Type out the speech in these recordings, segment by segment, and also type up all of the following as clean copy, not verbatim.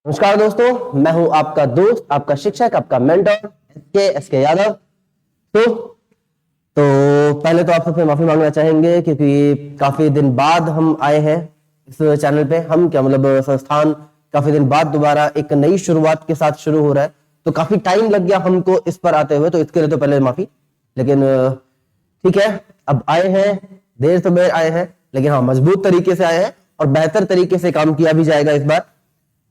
नमस्कार दोस्तों, मैं हूं आपका दोस्त, आपका शिक्षक, आपका मेंटर एसके यादव। तो पहले तो आप सबसे माफी मांगना चाहेंगे क्योंकि काफी दिन बाद हम आए हैं इस चैनल पे। हम क्या मतलब संस्थान काफी दिन बाद दोबारा एक नई शुरुआत के साथ शुरू हो रहा है, तो काफी टाइम लग गया हमको इस पर आते हुए, तो इसके लिए तो पहले माफी। लेकिन ठीक है, अब आए हैं, देर से बेर आए हैं, लेकिन हाँ मजबूत तरीके से आए हैं और बेहतर तरीके से काम किया भी जाएगा इस बार।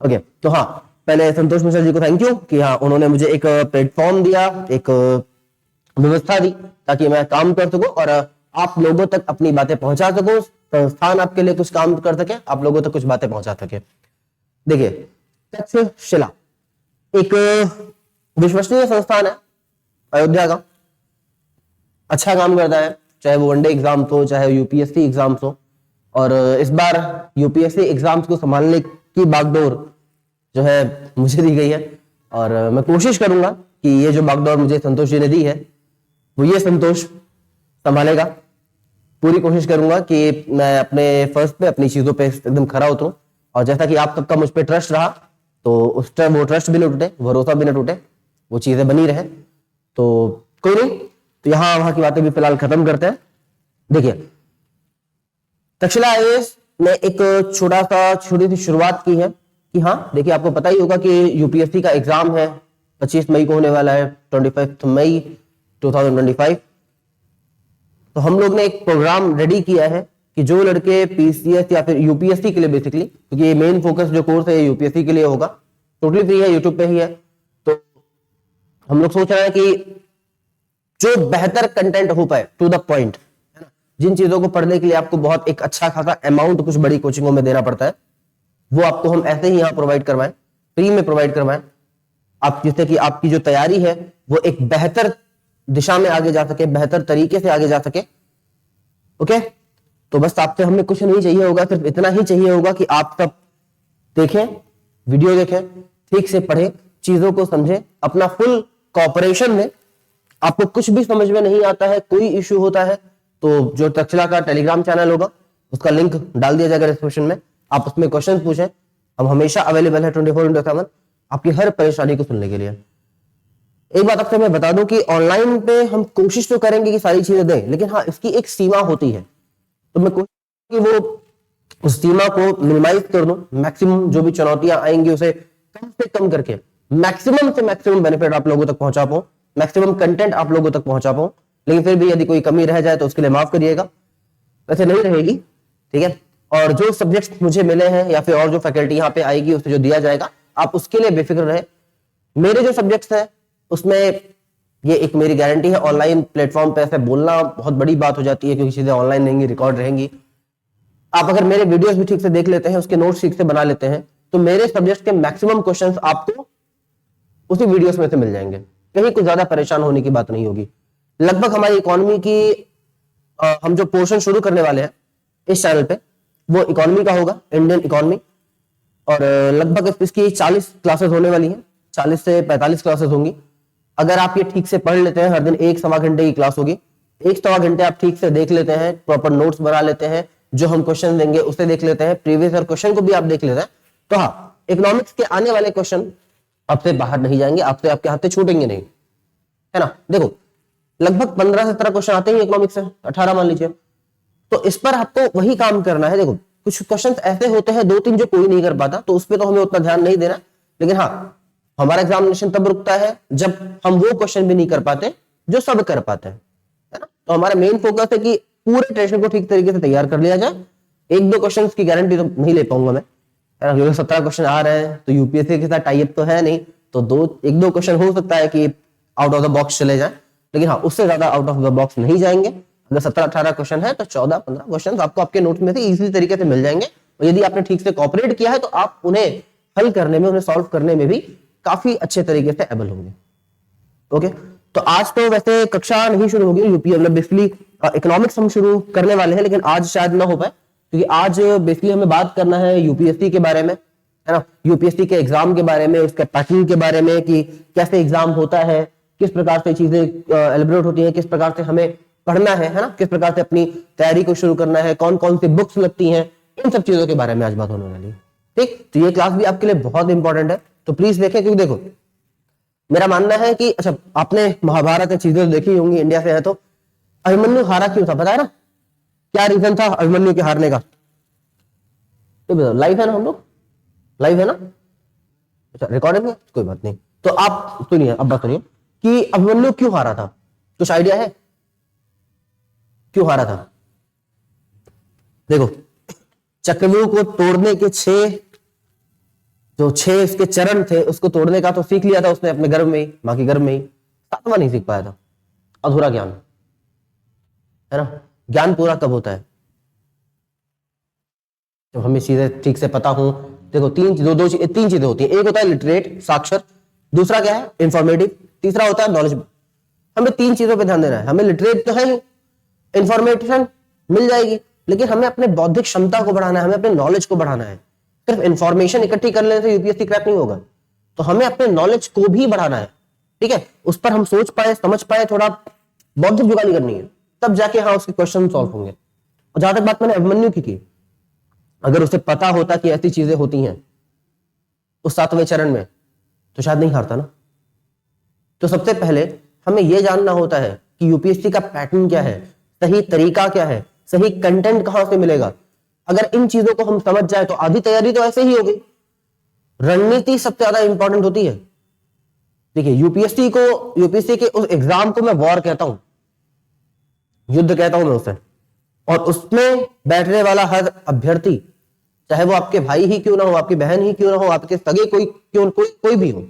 ओके, तो हाँ, पहले संतोष मिश्रा जी को थैंक यू कि हाँ उन्होंने मुझे एक प्लेटफॉर्म दिया, एक व्यवस्था दी ताकि मैं काम कर सकूं और आप लोगों तक अपनी बातें पहुंचा सकूं। संस्थान आपके लिए कुछ काम कर सके, आप लोगों तक कुछ बातें पहुंचा सके। देखिए, तक्षशिला एक विश्वसनीय संस्थान है अयोध्या का, अच्छा काम करता है, चाहे वो वनडे एग्जाम्स हो, चाहे यूपीएससी एग्जाम्स हो। और इस बार यूपीएससी एग्जाम्स को संभालने की बागडोर जो है मुझे दी गई है और मैं कोशिश करूंगा कि ये जो बागडोर मुझे संतोष जी ने दी है वो ये संतोष संभालेगा। पूरी कोशिश करूंगा कि मैं अपने फर्स्ट पे, अपनी चीजों पे एकदम खरा उतरूं। और जैसा कि आप सबका मुझ पर ट्रस्ट रहा, तो उस टाइम वो ट्रस्ट भी न टूटे, भरोसा भी न टूटे, वो चीजें बनी रहे। तो कोई नहीं, तो यहां वहां की बातें भी फिलहाल खत्म करते हैं। देखिए, तक्षशिला आईएएस ने एक छोटी सी शुरुआत की है कि हाँ देखिए, आपको पता ही होगा कि यूपीएससी का एग्जाम है 25 मई को होने वाला है, 25 मई 2025। तो हम लोग ने एक प्रोग्राम रेडी किया है कि जो लड़के पीसीएस या फिर यूपीएससी के लिए, बेसिकली क्योंकि ये मेन फोकस जो कोर्स है यूपीएससी के लिए होगा, टोटली फ्री है, यूट्यूब पे ही है। तो हम लोग सोच रहे हैं कि जो बेहतर कंटेंट हो पाए, टू द पॉइंट, है ना, जिन चीजों को पढ़ने के लिए आपको बहुत एक अच्छा खासा अमाउंट कुछ बड़ी कोचिंगों में देना पड़ता है, वो आपको हम ऐसे ही यहां प्रोवाइड करवाएं, फ्री में प्रोवाइड करवाएं। आप जिससे कि आपकी जो तैयारी है वो एक बेहतर दिशा में आगे जा सके, बेहतर तरीके से आगे जा सके। ओके, तो बस आपसे हमें कुछ नहीं चाहिए होगा, सिर्फ इतना ही चाहिए होगा कि आप सब देखें, वीडियो देखें, ठीक से पढ़ें, चीजों को समझें, अपना फुल कॉपरेशन में। आपको कुछ भी समझ में नहीं आता है, कोई इश्यू होता है, तो जो तक्षशिला का टेलीग्राम चैनल होगा उसका लिंक डाल दिया जाएगा डिस्क्रिप्शन में, आप उसमें क्वेश्चन पूछें। हम हमेशा अवेलेबल है 24/7 आपकी हर परेशानी को सुनने के लिए। एक बात आपसे मैं बता दूं कि ऑनलाइन पे हम कोशिश तो करेंगे कि सारी चीजें दें, लेकिन हाँ इसकी एक सीमा होती है, तो मैं कोशिश कि वो उस सीमा को मिनिमाइज कर दूं। मैक्सिमम जो भी चुनौतियां आएंगी उसे कम से कम करके मैक्सिमम से मैक्सिमम बेनिफिट आप लोगों तक पहुंचा पाऊं, मैक्सिमम कंटेंट आप लोगों तक पहुंचा पाऊं। लेकिन फिर भी यदि कोई कमी रह जाए तो उसके लिए माफ करिएगा, वैसे नहीं रहेगी, ठीक है। और जो सब्जेक्ट्स मुझे मिले हैं या फिर और जो फैकल्टी यहाँ पे आएगी उसे जो दिया जाएगा, आप उसके लिए बेफिक्र रहे। मेरे जो सब्जेक्ट्स हैं उसमें ये एक मेरी गारंटी है, ऑनलाइन प्लेटफॉर्म पे ऐसे बोलना बहुत बड़ी बात हो जाती है क्योंकि चीजें ऑनलाइन रहेंगी, रिकॉर्ड रहेंगी। आप अगर मेरे वीडियोस भी ठीक से देख लेते हैं, उसके नोट्स ठीक से बना लेते हैं, तो मेरे सब्जेक्ट के मैक्सिमम क्वेश्चंस आपको उसी वीडियोस में से मिल जाएंगे। कहीं कुछ ज्यादा परेशान होने की बात नहीं होगी। लगभग हमारी इकोनॉमी की हम जो पोर्शन शुरू करने वाले हैं इस चैनल पे, वो इकोनॉमी का होगा, इंडियन इकोनॉमी। और लगभग इसकी 40 क्लासेस होने वाली हैं, 40 से 45 क्लासेस होंगी। अगर आप ये ठीक से पढ़ लेते हैं, हर दिन 1-1.25 घंटे की क्लास होगी, 1-1.25 घंटे आप ठीक से देख लेते हैं, प्रॉपर नोट्स बना लेते हैं, जो हम क्वेश्चन देंगे उसे देख लेते हैं, प्रीवियस ईयर क्वेश्चन को भी आप देख लेते हैं, तो हाँ इकोनॉमिक्स के आने वाले क्वेश्चन आपसे बाहर नहीं जाएंगे, आपसे आपके हाथ से छूटेंगे नहीं, है ना। देखो, लगभग 15 से 17 क्वेश्चन आते ही इकोनॉमिक्स से, 18 मान लीजिए। तो इस पर आपको वही काम करना है। देखो, कुछ क्वेश्चन ऐसे होते हैं 2-3 जो कोई नहीं कर पाता, तो उस पर तो हमें उतना ध्यान नहीं देना। लेकिन हाँ, हमारा एग्जामिनेशन तब रुकता है जब हम वो क्वेश्चन भी नहीं कर पाते जो सब कर पाते हैं, है ना। तो हमारा मेन फोकस है कि पूरे टेंशन को ठीक तरीके से तैयार कर लिया जाए। 1-2 क्वेश्चन की गारंटी तो नहीं ले पाऊंगा मैं, है ना, 17 क्वेश्चन आ रहे हैं तो यूपीएससी के साथ टाइप तो है नहीं, तो 1-2 क्वेश्चन हो सकता है कि आउट ऑफ द बॉक्स चले जाए, लेकिन हाँ उससे ज्यादा आउट ऑफ द बॉक्स नहीं जाएंगे। अगर 17-18 क्वेश्चन है तो 14-15 क्वेश्चन आपको आपके नोट्स में से इजीली तरीके से मिल जाएंगे। और यदि आपने ठीक से कॉपरेट किया है तो आप उन्हें हल करने में, उन्हें सॉल्व करने में भी काफी अच्छे तरीके से एबल होंगे। ओके, तो आज तो वैसे कक्षा नहीं शुरू होगी यूपी, मतलब बेसिकली इकोनॉमिक्स हम शुरू करने वाले हैं, लेकिन आज शायद ना हो पाए क्योंकि आज बेसिकली हमें बात करना है यूपीएससी के बारे में, है ना, यूपीएससी के एग्जाम के बारे में, उसके पैटर्न के बारे में कि कैसे एग्जाम होता है, किस प्रकार से चीजें एलिब्रेट होती है, किस प्रकार से हमें पढ़ना है ना, किस प्रकार से अपनी तैयारी को शुरू करना है, कौन कौन सी बुक्स लगती हैं, इन सब चीजों के बारे में आज बात होने वाली है। ठीक, तो ये क्लास भी आपके लिए बहुत इंपॉर्टेंट है, तो प्लीज देखें, क्योंकि देखो मेरा मानना है कि अच्छा आपने महाभारत या चीजें तो देखी होंगी, इंडिया से है तो अभिमन्यु हारा क्यों था पता है ना? क्या रीजन था अभिमन्यु के हारने का? तो बताओ, लाइव है ना हम लोग, लाइव है ना? अच्छा रिकॉर्डिंग है, कोई बात नहीं। तो आप सुनिए, अब बात सुनिए कि अभिमन्यु क्यों हारा था, कुछ आइडिया है क्यों हारा था? देखो, चक्रव्यूह को तोड़ने के छह इसके चरण थे, उसको तोड़ने का तो सीख लिया था उसने अपने गर्भ में ही, मां के गर्भ में ही। सातवां नहीं सीख पाया था, अधूरा ज्ञान है ना। ज्ञान पूरा कब होता है? जब हमें चीजें ठीक से पता हो। देखो तीन चीजें होती है, एक होता है लिटरेट साक्षर, दूसरा क्या है इंफॉर्मेटिव, तीसरा होता है नॉलेज। हमें तीन चीजों पे ध्यान देना है। हमें लिटरेट तो है ही, इंफॉर्मेशन मिल जाएगी, लेकिन हमें अपने बौद्धिक क्षमता को बढ़ाना है, हमें अपने नॉलेज को बढ़ाना है। सिर्फ इंफॉर्मेशन इकट्ठी कर लेने से यूपीएससी क्रैक नहीं होगा, तो हमें अपने नॉलेज को भी बढ़ाना है, ठीक है? उस पर हम सोच पाए, समझ पाए, थोड़ा बौद्धिक जुगाली करनी है, तब जाके हाँ उसके क्वेश्चन सॉल्व होंगे। और जहां तक बात मैंने अभिमन्यु की, अगर उसे पता होता कि ऐसी चीजें होती हैं उस 7वें चरण में, तो शायद नहीं हारता ना। तो सबसे पहले हमें यह जानना होता है कि यूपीएससी का पैटर्न क्या है, सही तरीका क्या है, सही कंटेंट कहां से मिलेगा। अगर इन चीजों को हम समझ जाए तो आधी तैयारी तो ऐसे ही होगी। रणनीति सबसे ज्यादा इंपॉर्टेंट होती है। देखिए यूपीएससी के उस एग्जाम को मैं वॉर कहता हूं, युद्ध कहता हूं मैं उसे, और उसमें बैठने वाला हर अभ्यर्थी, चाहे वो आपके भाई ही क्यों ना हो, आपकी बहन ही क्यों ना हो, आपके सगे कोई भी हो,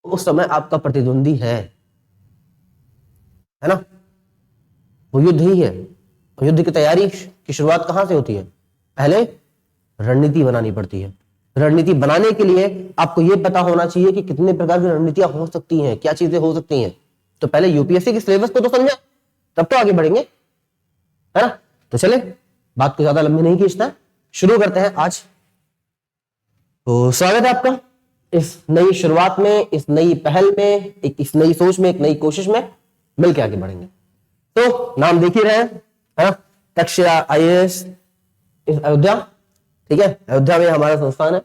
उस समय आपका प्रतिद्वंदी है ना। वो युद्ध ही है। और युद्ध की तैयारी की शुरुआत कहां से होती है? पहले रणनीति बनानी पड़ती है। रणनीति बनाने के लिए आपको यह पता होना चाहिए कि कितने प्रकार की रणनीतियां हो सकती हैं, क्या चीजें हो सकती हैं। तो पहले यूपीएससी के सिलेबस को तो समझे, तब तो आगे बढ़ेंगे, है ना। तो चले, बात को ज्यादा लंबी नहीं खींचना, शुरू करते हैं आज। तो स्वागत है आपका इस नई शुरुआत में, इस नई पहल में, इस नई सोच में, एक नई कोशिश में मिलकर आगे बढ़ेंगे। तो नाम देख ही रहे हैं, है ना, तक्षशिला आईएएस अयोध्या, ठीक है। अयोध्या में हमारा संस्थान है,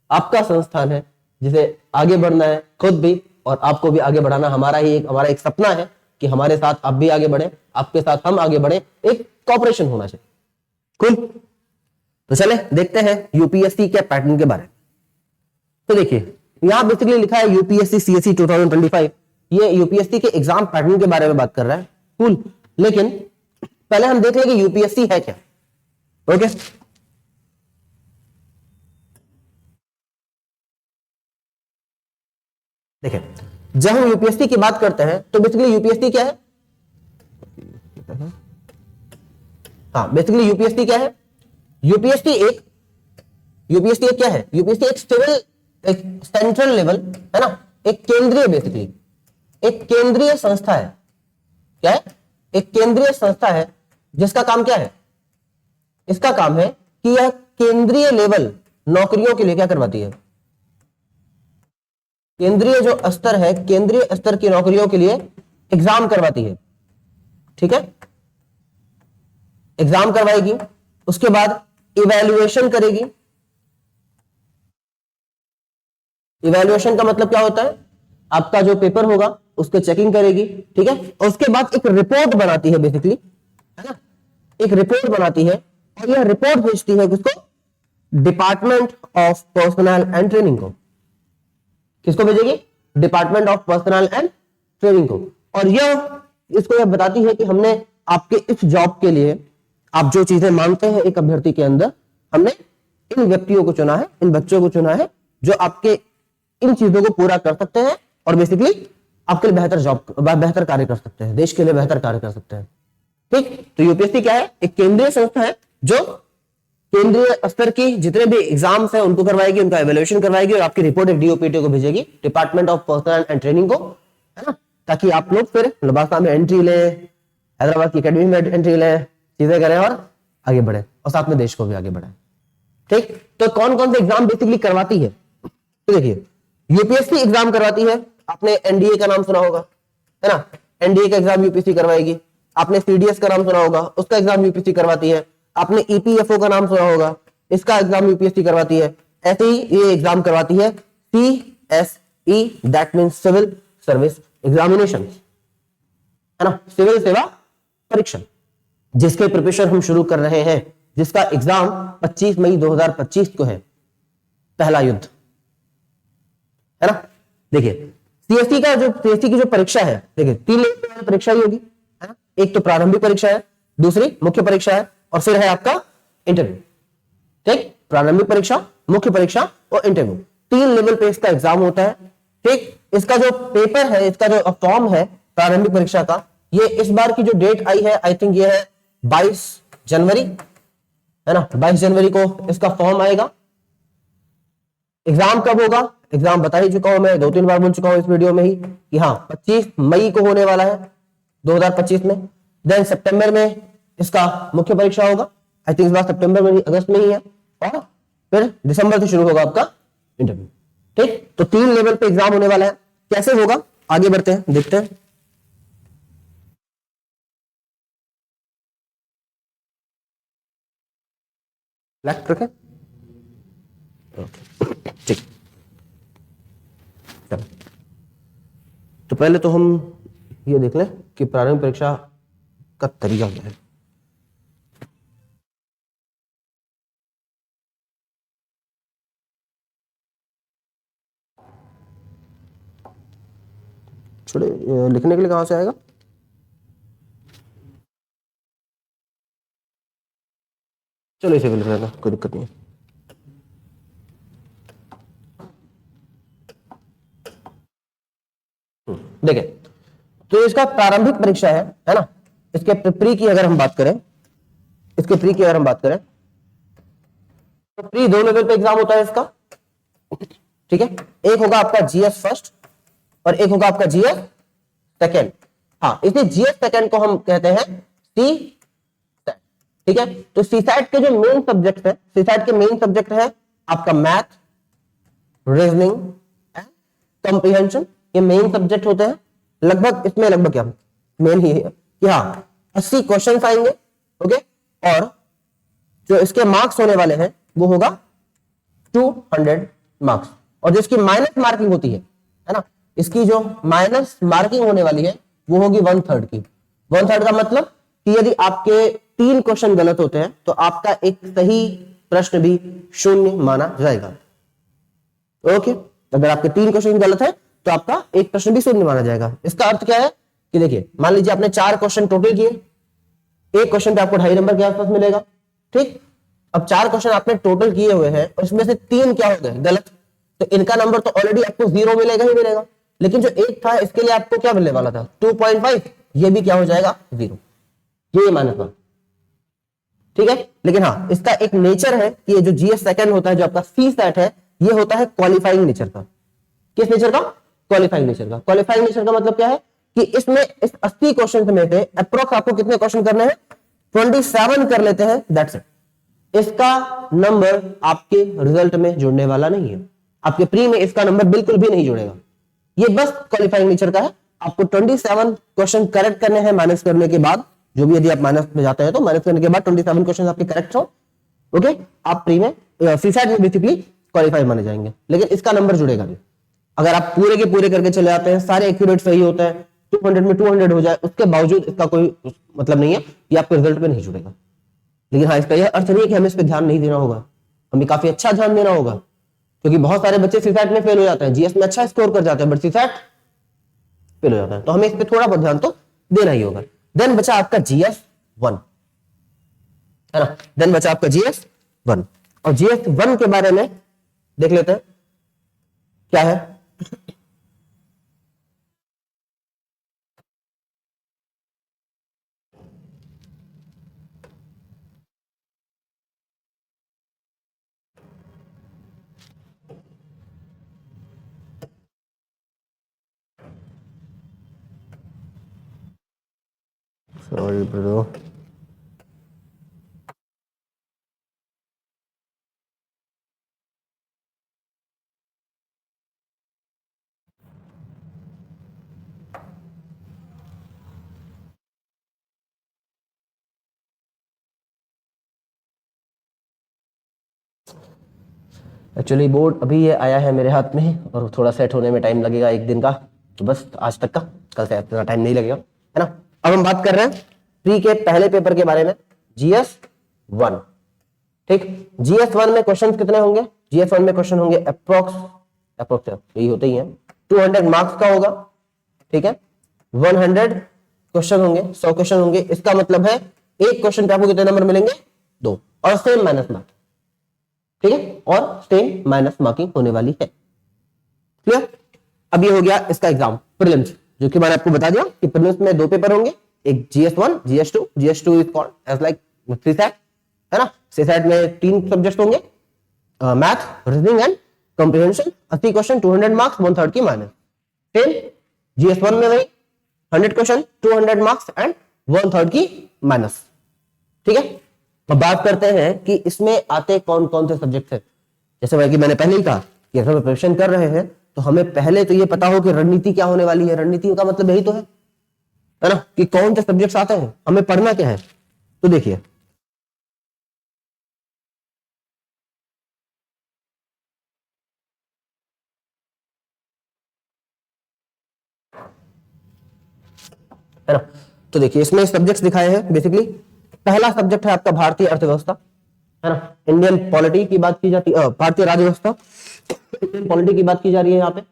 आपका संस्थान है, जिसे आगे बढ़ना है खुद भी और आपको भी आगे बढ़ाना। हमारा एक सपना है कि हमारे साथ आप भी आगे बढ़े, आपके साथ हम आगे बढ़े, एक कॉपरेशन होना चाहिए। कुल, तो चले देखते हैं यूपीएससी के पैटर्न के बारे में। तो देखिए यहां बेसिकली लिखा है यूपीएससी सीएससी 2025, ये यूपीएससी के एग्जाम पैटर्न के बारे में बात कर रहा है। कुल, लेकिन पहले हम देख लें कि यूपीएससी है क्या। ओके, देखिए जब हम यूपीएससी की बात करते हैं तो बेसिकली यूपीएससी क्या है? हाँ, बेसिकली यूपीएससी क्या है? यूपीएससी एक क्या है? यूपीएससी एक सिविल, एक सेंट्रल लेवल, है ना, एक केंद्रीय, बेसिकली एक केंद्रीय संस्था है। क्या है? एक केंद्रीय संस्था है जिसका काम क्या है? इसका काम है कि यह केंद्रीय लेवल नौकरियों के लिए क्या करवाती है? केंद्रीय जो स्तर है, केंद्रीय स्तर की नौकरियों के लिए एग्जाम करवाती है, ठीक है। एग्जाम करवाएगी, उसके बाद इवैल्यूएशन करेगी। इवैल्यूएशन का मतलब क्या होता है? आपका जो पेपर होगा उसको चेकिंग करेगी, ठीक है, और उसके बाद एक रिपोर्ट बनाती है, बेसिकली, है ना, एक रिपोर्ट बनाती है, और यह रिपोर्ट भेजती है किसको? Department of personal and training को। किसको भेजेगी? Department of personal and training को। और यह बताती है कि हमने आपके इस जॉब के लिए, आप जो चीजें मांगते हैं एक अभ्यर्थी के अंदर, हमने इन व्यक्तियों को चुना है, इन बच्चों को चुना है जो आपके इन चीजों को पूरा कर सकते हैं और बेसिकली आपके लिए बेहतर कार्य कर सकते हैं, देश के लिए बेहतर कार्य कर सकते हैं, ठीक। तो यूपीएससी क्या है? एक केंद्रीय संस्था है जो केंद्रीय स्तर की जितने भी एग्जाम्स हैं उनको करवाएगी, उनका एवेल्युएशन करवाएगी और आपकी रिपोर्ट एक डीओपीटी को भेजेगी, department of personal and training को, है ना, ताकि आप लोग फिर लबासा में एंट्री लें, हैदराबाद की अकेडमी में एंट्री लें, चीजें करें और आगे बढ़े, और साथ में देश को भी आगे बढ़ाएं, ठीक। तो कौन कौन से एग्जाम बेसिकली करवाती है? तो देखिए यूपीएससी एग्जाम करवाती है, आपने एनडीए का नाम सुना होगा, है ना, एनडीए का एग्जाम यूपीएससी करवाएगी। आपने सीडीएस का नाम सुना होगा, उसका एग्जाम यूपीएससी करवाती है। आपने ईपीएफओ का नाम सुना होगा, इसका एग्जाम यूपीएससी करवाती है, ऐसे ही ये एग्जाम करवाती है CSE, that means civil service examination, है ना, सिविल सेवा परीक्षा, जिसके प्रिपरेशन हम शुरू कर रहे हैं, जिसका एग्जाम 25 मई 2025 को है, पहला युद्ध, है ना। देखिए सीएससी की जो परीक्षा है, देखिए 3 लेवल की परीक्षा ही होगी, है ना। एक तो प्रारंभिक परीक्षा है, दूसरी मुख्य परीक्षा है, और फिर है आपका इंटरव्यू। ठीक, प्रारंभिक परीक्षा, मुख्य परीक्षा और इंटरव्यू, 3 लेवल पे इसका एग्जाम होता है। ठीक, इसका जो पेपर है, इसका जो फॉर्म है प्रारंभिक परीक्षा का, ये इस बार की जो डेट आई है, आई थिंक ये है 22 जनवरी, है ना, 22 जनवरी को इसका फॉर्म आएगा। एग्जाम कब होगा, एग्जाम बता ही चुका हूं मैं, 2-3 बार बोल चुका हूं इस वीडियो में ही कि हाँ 25 मई को होने वाला है 2025 में। देन सितंबर में इसका मुख्य परीक्षा होगा, आई थिंक इस बार सितंबर में, अगस्त में ही है, और फिर दिसंबर से शुरू होगा आपका इंटरव्यू। ठीक, तो 3 लेवल पे एग्जाम होने वाला है। कैसे होगा, आगे बढ़ते हैं, देखते हैं। लेफ्ट रखें, ठीक, चलो। तो पहले तो हम ये देख लें कि प्रारंभिक परीक्षा का तरीका क्या है। छोड़े, लिखने के लिए कहां से आएगा, चलो इसे भी लिख लेना, कोई दिक्कत नहीं है। देखिए, तो इसका प्रारंभिक परीक्षा है ना, इसके प्री की अगर हम बात करें, इसके प्री की अगर हम बात करें, तो प्री 2 लेवल पे एग्जाम होता है इसका। ठीक है, एक होगा आपका जीएस फर्स्ट और एक होगा आपका जीएस सेकेंड। हाँ, इसलिए जीएस सेकेंड को हम कहते हैं सी सैट। ठीक है, तो सी सैट के जो मेन सब्जेक्ट है, सी सैट के मेन सब्जेक्ट है आपका मैथ, रीजनिंग एंड कॉम्प्रिहेंशन, ये मेन सब्जेक्ट होते हैं। लगभग इसमें लगभग क्या मेन ही है कि हाँ 80 क्वेश्चन आएंगे। ओके, और जो इसके मार्क्स होने वाले हैं वो होगा 200 मार्क्स, और जो इसकी माइनस मार्किंग होती है ना, इसकी जो माइनस मार्किंग होने वाली है वो होगी 1/3 की। 1/3 का मतलब कि यदि आपके 3 क्वेश्चन गलत होते हैं तो आपका एक सही प्रश्न भी शून्य माना जाएगा। ओके, अगर आपके 3 क्वेश्चन गलत है तो आपका एक प्रश्न भी शून्य माना जाएगा। इसका अर्थ क्या है कि देखिए, मान लीजिए आपने 4 क्वेश्चन टोटल किए, एक क्वेश्चन पे आपको 2.5 नंबर के आसपास मिलेगा। ठीक, अब 4 क्वेश्चन आपने टोटल किए हुए हैं और इसमें से 3 क्या हो गए गलत, तो इनका नंबर तो ऑलरेडी आपको 0 मिलेगा ही मिलेगा, लेकिन जो एक था इसके लिए आपको क्या मिलने वाला था 2.5, ये भी क्या हो जाएगा 0, ये माइनस 1। ठीक है, लेकिन हाँ इसका एक नेचर है कि ये जो जीएस सेकंड होता है, जो आपका सी सेट है, ये होता है क्वालिफाइंग नेचर का। किस नेचर का, क्वालिफाइंग नेचर का। क्वालिफाइंग नेचर का मतलब क्या है कि इसमें इस 80 क्वेश्चन में से अप्रोक्स आपको कितने क्वेश्चन करने हैं, 27 कर लेते हैं, दैट्स इट। इसका नंबर आपके रिजल्ट में जुड़ने वाला नहीं है, आपके प्री में इसका नंबर बिल्कुल भी नहीं जुड़ेगा। ये बस क्वालिफाइंग नेचर का है। आपको 27 क्वेश्चन करेक्ट करने हैं माइनस करने के बाद, जो भी यदि आप माइनस में जाते हैं तो माइनस करने के बाद 27 क्वेश्चन आपके करेक्ट हो, ओके, आप प्री में सीसैट में बेसिकली क्वालिफाई माने जाएंगे, लेकिन इसका नंबर जुड़ेगा नहीं। अगर आप पूरे के पूरे करके चले आते हैं, सारे एक्यूरेट सही होते हैं, 200 में 200 हो जाए, उसके बावजूद इसका कोई मतलब नहीं है कि आपके रिजल्ट में नहीं जुड़ेगा। लेकिन हाँ, इसका यह अर्थ नहीं है कि हमें इस पर ध्यान नहीं देना होगा, हमें काफी अच्छा ध्यान देना होगा, क्योंकि बहुत सारे बच्चे सीसैट में फेल हो जाते हैं, जीएस में अच्छा स्कोर कर जाते हैं बट सीसैट फेल हो जाता है, तो हमें इस पर थोड़ा बहुत ध्यान तो देना ही होगा। देन बचा आपका GS1, है ना, देन बचा आपका GS1, और GS1 के बारे में देख लेते हैं क्या है। सॉरी ब्रो, एक्चुअली बोर्ड अभी ये आया है मेरे हाथ में और थोड़ा सेट होने में टाइम लगेगा, एक दिन का, तो बस आज तक का, कल से इतना टाइम नहीं लगेगा, है ना। अब हम बात कर रहे हैं प्री के पहले पेपर के बारे में, GS1। ठीक, GS1 में क्वेश्चन कितने होंगे? GS1 में क्वेश्चन होंगे अप्रोक्स यही होते ही हैं, 200 मार्क्स का होगा। ठीक है, 100 क्वेश्चन होंगे, 100 क्वेश्चन होंगे। इसका मतलब है एक क्वेश्चन पे आपको कितने नंबर मिलेंगे? 2, और सेम माइनस मार्क। ठीक है, और सेम माइनस मार्किंग होने वाली है। क्लियर? अब ये हो गया इसका एग्जाम प्रीलिम्स, जो कि मैंने आपको बता दिया कि प्रीलिम्स में 2 पेपर होंगे, एक GS1, GS2। GS2 is called as like CSAT, है ना। सीसैट में 3 सब्जेक्ट होंगे, math, reasoning and comprehension. 80 question, 200 marks, 1/3 की माइनस। सेम GS1 में वही 100 क्वेश्चन, 200 मार्क्स एंड 1/3 की माइनस। ठीक है, अब बात करते हैं कि इसमें आते कौन कौन से सब्जेक्ट है। जैसे भाई कि मैंने पहले ही कहा कि अगर हम प्रिपरेशन कर रहे हैं तो हमें पहले तो ये पता हो कि रणनीति क्या होने वाली है। रणनीति का मतलब यही तो है ना, कि कौन से सब्जेक्ट्स आते हैं, हमें पढ़ना क्या है। तो देखिए, है ना। तो देखिए इसमें सब्जेक्ट्स दिखाए हैं बेसिकली। पहला सब्जेक्ट है आपका भारतीय अर्थव्यवस्था, है ना। इंडियन पॉलिटी की बात की जाती है, भारतीय राज्यव्यवस्था, इंडियन पॉलिटी की बात की जा रही है यहाँ पे, है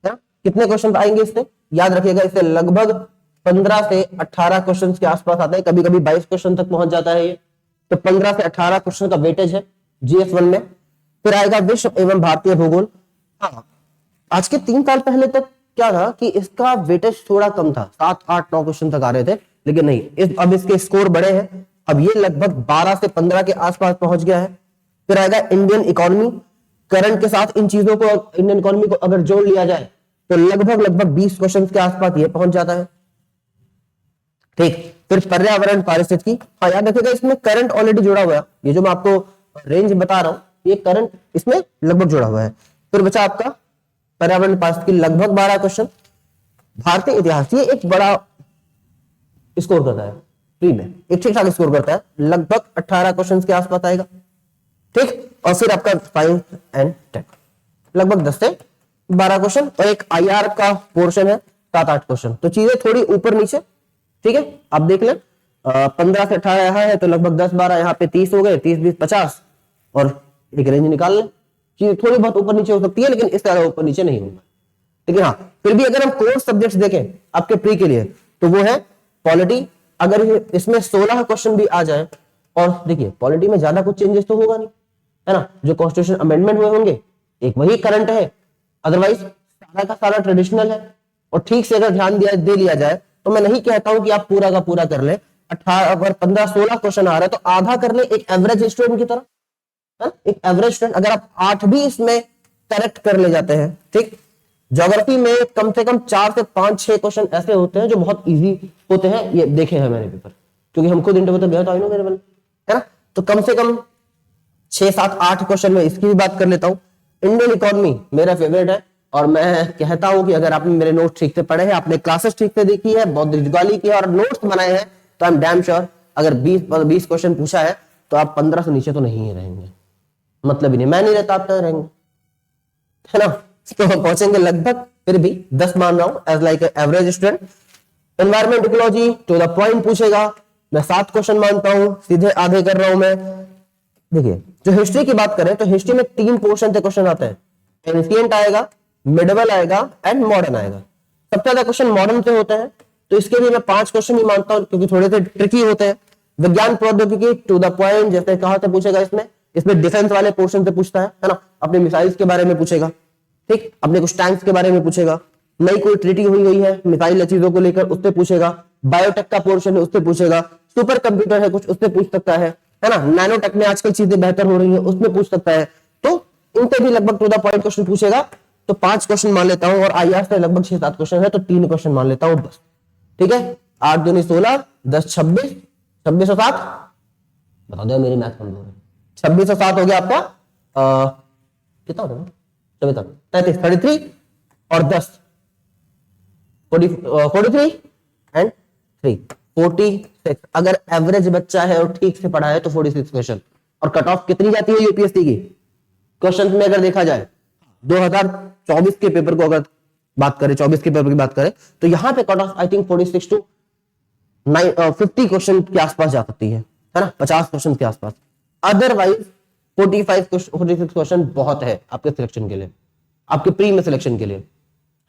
ना। कितने क्वेश्चन आएंगे इससे? याद रखिएगा, इससे लगभग 15 से 18 क्वेश्चन के आसपास आता है, कभी कभी 22 क्वेश्चन तक पहुंच जाता है ये। तो 15 से 18 क्वेश्चन का वेटेज है GS1 में। फिर आएगा विश्व एवं भारतीय भूगोल। हाँ, आज के 3 साल पहले तक क्या था कि इसका वेटेज थोड़ा कम था, 7, 8, 9 क्वेश्चन तक आ रहे थे, लेकिन नहीं, अब इसके स्कोर बड़े हैं। अब ये लगभग 12 से 15 के आसपास पहुंच गया है। फिर आएगा इंडियन इकोनॉमी। करंट के साथ इन चीजों को, इंडियन इकोनॉमी को अगर जोड़ लिया जाए तो लगभग 20 क्वेश्चन के आसपास ये पहुंच जाता है। ठीक, फिर पर्यावरण पारिस्थितिकी। हाँ, याद रखिएगा इसमें करंट ऑलरेडी जुड़ा हुआ है, ये जो मैं आपको रेंज बता रहा हूं ये करंट इसमें लगभग जुड़ा हुआ है। फिर बचा आपका पर्यावरण पारिस्थितिकी, लगभग 12 क्वेश्चन। भारतीय इतिहास, ये एक बड़ा स्कोर करता है प्री में, एक ठीक ठाक स्कोर करता है, लगभग 18 क्वेश्चन के आसपास आएगा। ठीक, और फिर आपका साइंस एंड टेक, लगभग 10 से 12 क्वेश्चन, और एक IR का पोर्शन है 7-8 क्वेश्चन। तो चीजें थोड़ी ऊपर नीचे। ठीक है, आप देख लें, 15 से 18 यहां है तो लगभग 10-12 यहाँ पे 30 हो गए, 30, 20, 50, और एक रेंज निकाल लें। चीजें थोड़ी बहुत ऊपर नीचे हो सकती है, लेकिन इस तरह ऊपर नीचे नहीं होगा। लेकिन हाँ, फिर भी अगर हम कोर सब्जेक्ट्स देखें आपके प्री के लिए तो वो है पॉलिटी। अगर इसमें 16 क्वेश्चन भी आ जाए, और देखिए पॉलिटी में ज्यादा कुछ चेंजेस तो होगा नहीं, है ना। जो कॉन्स्टिट्यूशन अमेंडमेंट हुए होंगे एक वही करंट है, अदरवाइज सारा का सारा ट्रेडिशनल है। और ठीक से अगर ध्यान दिया दे लिया जाए तो मैं नहीं कहता हूं कि आप पूरा का पूरा कर ले। 18 अगर 15-16 क्वेश्चन आ रहा है तो आधा कर ले, एक एवरेज स्टूडेंट की तरह, है? एक एवरेज स्टूडेंट अगर आप 8 भी इसमें करेक्ट कर ले जाते हैं। ठीक, ज्योग्राफी में कम से कम 4 से 5-6 क्वेश्चन ऐसे होते हैं जो बहुत इजी होते हैं, ये देखे हैं मैंने पेपर, क्योंकि हम खुद इंटरव्यू तक गए तो आई नो मेरे बल, है ना। तो कम से कम 6, 7, 8 क्वेश्चन में इसकी भी बात कर लेता हूं। इंडियन इकोनॉमी मेरा फेवरेट है, और मैं कहता हूं कि अगर आपने मेरे नोट्स ठीक से पढ़े हैं, आपने क्लासेस ठीक से देखी है, बहुत दिलजगाली की है और नोट्स बनाए हैं, तो आई एम डैम श्योर अगर 20 क्वेश्चन पूछा है तो आप 15 से नीचे तो नहीं रहेंगे, मतलब ही नहीं, मैं नहीं रहता आप तो रहेंगे, है ना। तो हम पहुंचेंगे लगभग, फिर भी 10 मान रहा हूं as like average student. Environment ecology to the point पूछेगा, मैं 7 क्वेश्चन मानता हूं, सीधे आधे कर रहा हूं मैं। देखिए जो हिस्ट्री की बात करें तो हिस्ट्री में 3 पोर्शन से क्वेश्चन आते हैं, एंशिएंट आएगा, मिडिवल आएगा एंड मॉडर्न आएगा। सबसे ज्यादा क्वेश्चन मॉडर्न से होते हैं, तो इसके लिए मैं 5 क्वेश्चन ही मानता हूं क्योंकि थोड़े से ट्रिकी होते हैं। विज्ञान प्रौद्योगिकी टू द पॉइंट, जैसे कहां से पूछेगा, इसमें डिफेंस वाले पोर्शन से पूछता है ना, अपने मिसाइल्स के बारे में पूछेगा। ठीक, अपने कुछ टैंक्स के बारे में पूछेगा, नई कोई ट्रीटी हुई है मिसाइल चीजों को लेकर, उससे पूछेगा। बायोटेक का पोर्शन है उससे पूछेगा, सुपर कंप्यूटर है कुछ उससे पूछ सकता है ना, नैनोटेक में आजकल चीजें बेहतर हो रही है उसमें पूछ सकता है। तो इनसे भी लगभग टू द पॉइंट क्वेश्चन पूछेगा, तो 5 क्वेश्चन मान लेता हूं, और IR से लगभग 6-7 क्वेश्चन है तो 3 क्वेश्चन मान लेता हूं बस। ठीक है, 8 दूनी 16, 10 26, 26 और 7, बता दो मेरी मैथ कमजोर है, 26 और 7 हो गया आपका कितना होता है, 33, 33 और 10, 43 एंड 3, 46। अगर एवरेज बच्चा है और ठीक से पढ़ा है तो 46 क्वेश्चन। और कट ऑफ कितनी जाती है यूपीएससी की? क्वेश्चन में अगर देखा जाए 2024 के पेपर को अगर बात करें, 24 के पेपर की बात करें, तो यहां पे cut off I think 46 to 50 question के आसपास जा सकती है ना, 50 क्वेश्चन के आसपास। अदरवाइज 46 क्वेश्चन बहुत है आपके सिलेक्शन के लिए, आपके प्री में सिलेक्शन के लिए,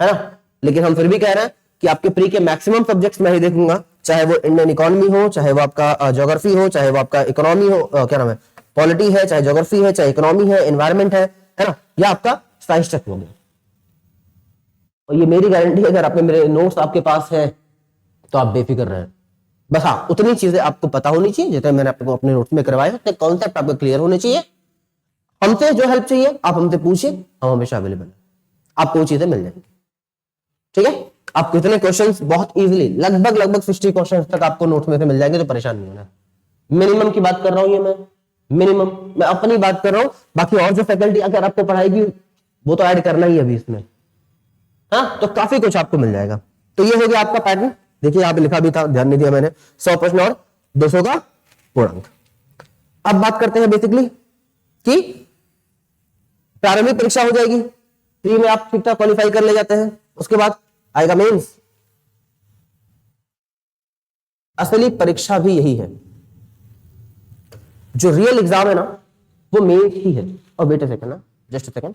है ना। लेकिन हम फिर भी कह रहे हैं कि आपके प्री के मैक्सिमम सब्जेक्ट्स मैं ही देखूंगा, चाहे वो इंडियन इकोनॉमी हो, चाहे वो आपका ज्योग्राफी हो, चाहे वो आपका इकोनॉमी हो, क्या नाम है, पॉलिटी है, चाहे ज्योग्राफी है, चाहे इकोनॉमी है, एनवायरमेंट है ना, या आपका साइंस टेक हो गया। और ये मेरी गारंटी है, अगर आपने मेरे नोट्स आपके पास है तो आप बेफिक्र रहे। बस हाँ, उतनी चीजें आपको पता होनी चाहिए जितने मैंने आपको अपने नोट्स में करवाए, उतने कॉन्सेप्ट आपको क्लियर होने चाहिए। हमसे जो हेल्प चाहिए आप हमसे पूछिए, हम हमेशा अवेलेबल है, आपको वो चीजें मिल जाएंगी। ठीक है, आपको इतने क्वेश्चंस बहुत इजीली लगभग 60 क्वेश्चंस तक आपको नोट्स में से मिल जाएंगे, तो परेशान नहीं होना। मिनिमम की बात कर रहा हूं ये मिनिमम मैं अपनी बात कर रहा हूं, बाकी और जो फैकल्टी अगर आपको पढ़ाएगी वो तो ऐड करना ही है अभी इसमें, हाँ, तो काफी कुछ आपको मिल जाएगा। तो ये हो गया आपका पैटर्न। देखिए यहाँ पे लिखा भी था, ध्यान नहीं दिया मैंने, 100 प्रश्न और 200 का पूर्णांक। अब बात करते हैं बेसिकली कि प्रारंभिक परीक्षा हो जाएगी, प्री में आप ठीक ठाक क्वालिफाई कर ले जाते हैं, उसके बाद आएगा मेंस। असली परीक्षा भी यही है, जो रियल एग्जाम है ना वो मेंस ही है। और वेट अ सेकंड ना, just a second,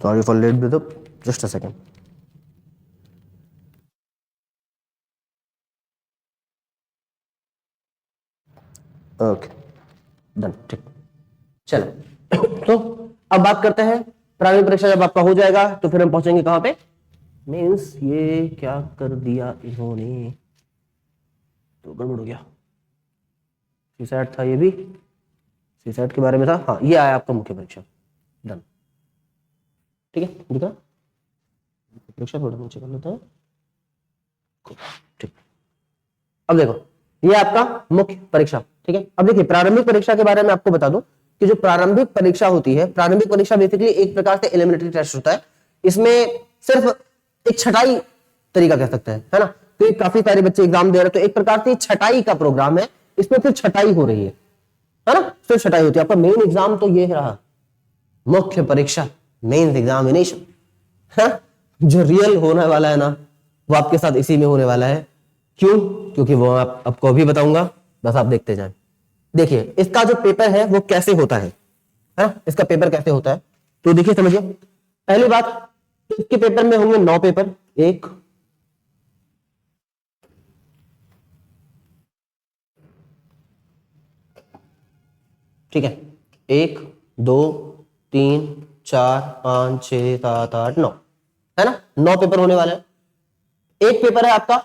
sorry for late breakup, just a second. Okay done, ठीक, चलो। तो अब बात करते हैं प्रारंभिक परीक्षा जब आपका हो जाएगा तो फिर हम पहुंचेंगे कहां पे, मीन्स ये क्या कर दिया इन्होंने, तो गड़बड़ हो गया। सीसैट था, ये भी सीसैट के बारे में था, हाँ ये आया आपका मुख्य परीक्षा, डन, ठीक है। दिखा परीक्षा थोड़ा नीचे कर लेते हैं, ठीक। अब देखो ये आपका मुख्य परीक्षा, ठीक है। अब देखिए प्रारंभिक परीक्षा के बारे में आपको बता दूं कि जो प्रारंभिक परीक्षा होती है, प्रारंभिक परीक्षा बेसिकली एक प्रकार से एलिमिनेटरी टेस्ट होता है। इसमें सिर्फ एक छटाई तरीका कह सकते हैं, है ना, तो काफी सारे बच्चे एग्जाम दे रहे हैं, तो एक प्रकार से छटाई का प्रोग्राम है, इसमें फिर छटाई हो रही है ना, सिर्फ छटाई होती है। आपका मेन एग्जाम तो ये रहा, मुख्य परीक्षा, मेन एग्जामिनेशन, जो रियल होने वाला है ना वो आपके साथ इसी में होने वाला है। क्यों? क्योंकि वो आपको अभी बताऊंगा, बस आप देखते जाएं। देखिए इसका जो पेपर है वो कैसे होता है ना, इसका पेपर कैसे होता है तो देखिए समझिए। पहली बात, इसके पेपर में होंगे 9 पेपर, एक ठीक है, 1 2 3 4 5 6 7 8 9, है ना, 9 पेपर होने वाले हैं। एक पेपर है आपका